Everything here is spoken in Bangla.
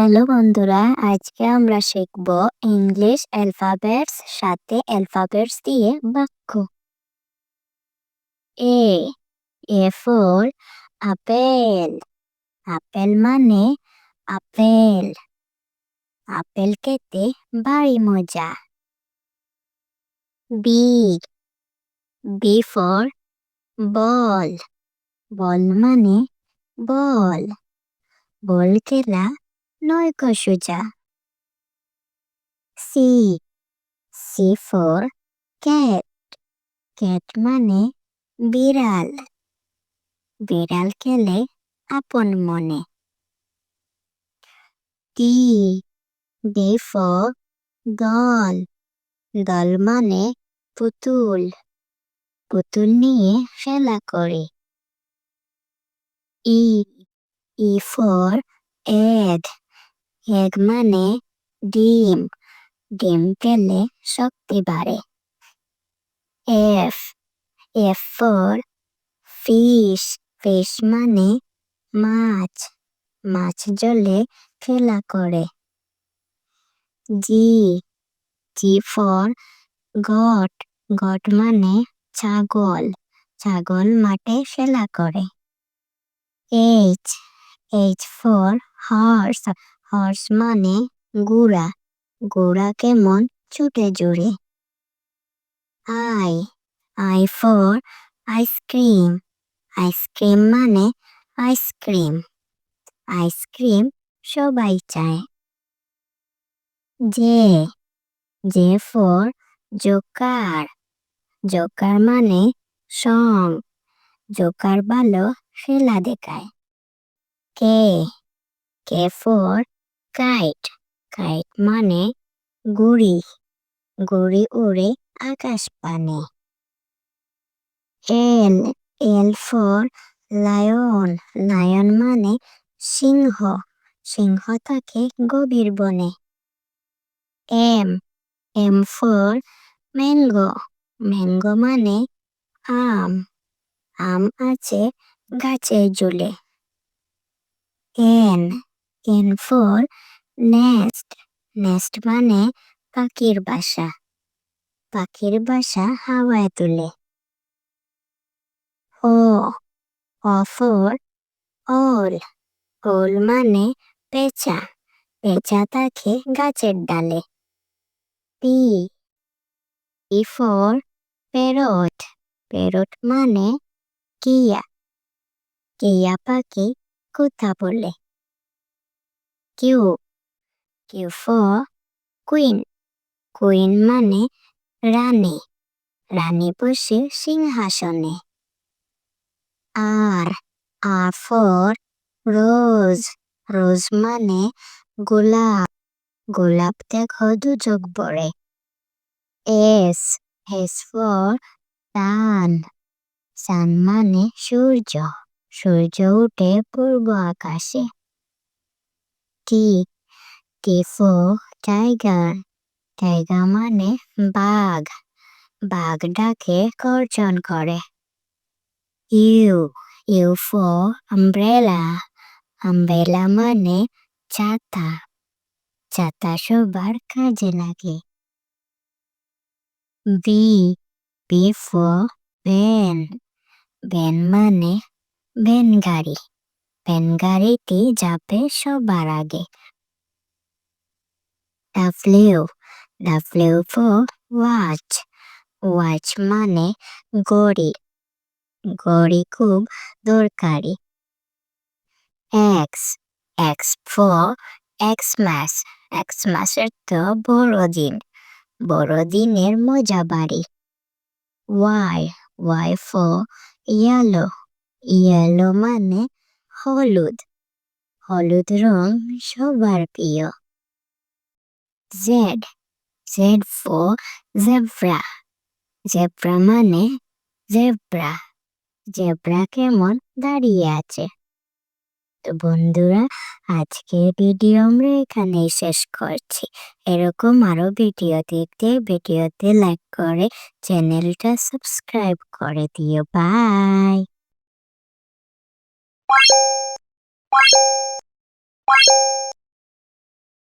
হ্যালো বন্ধুরা, আজকে আমরা শিখব ইংলিশ অ্যালফাবেটস সাথে অ্যালফাবেটস দিয়ে বাক্য। A A for apple. Apple মানে আপেল। আপেল খেতে ভারী মজা। B B for ball. Ball মানে বল। বল খেলা নয়কো সোজা। C C for cat. Cat মানে বিড়াল। বিড়াল খেলে আপন মনে। D D for doll. Doll মানে পুতুল। পুতুল নিয়ে খেলা করে। E E for egg. Egg মানে ডিম। ডিম খেলে শক্তি বাড়ে। F F for fish. Fish মানে মাছ। মাছ জলে খেলা করে। জি জি ফর গট। গট মানে ছাগল। ছাগল মাঠে খেলা করে। H H for horse. Horse মানে ঘোড়া। ঘোড়া কেমন ছুটে জোরে। I I for ice cream. Ice cream মানে আইসক্রিম। আইসক্রিম সবাই চায়। J J for joker. Joker মানে সং। জোকার ভালো খেলা দেখায়। K K for kite. Kite মানে ঘুড়ি। ঘুড়ি উড়ে আকাশ পানে। L L for lion. Lion মানে সিংহ। সিংহ থাকে গভীর বনে। M M for mango. Mango মানে আম। আম আছে গাছে ঝুলে। N N for nest. Nest মানে পাখির বাসা। পাখির বাসা হাওয়ায় তুলে। ও ও ফর ওল। ওল মানে পেঁচা। পেঁচা থাকে গাছের ডালে। P P for parrot. Parrot মানে কিয়া। কিয়া পাখি কথা বলে। Q Q for queen. Queen মানে রানী। রানী বসে সিংহাসনে। আর আর ফর রোজ। রোজ মানে গোলাপ। গোলাপ দেখো দু চোখ ভরে। S S for sun. Sun মানে সূর্য। সূর্য উঠে পূর্ব আকাশে। T T for tiger. Tiger মানে বাঘ। বাঘ ডাকে গর্জন করে। U U for umbrella. Umbrella মানে ছাতা। ছাতা সবার কাজে লাগে। V B for van. Van মানে ভ্যান গাড়ি। ভ্যান গাড়িটি যাবে সবার আগে। W W for watch. Watch মানে ঘড়ি। ঘড়ি খুব দরকারি। X X for Xmas. এক্সমাসের তো বড়দিন। বড়দিনের মজা বাড়ি। Y Y for yellow. Yellow মানে হলুদ। হলুদ রং সবার প্রিয়। Z Z for zebra. Zebra মানে জেব্রা। জেব্রা কেমন দাঁড়িয়ে আছে। তো বন্ধুরা, আজকের ভিডিও আমরা এখানেই শেষ করছি। এরকম আরো ভিডিও দেখতে ভিডিওতে লাইক করে চ্যানেলটা সাবস্ক্রাইব করে দিও। বাই।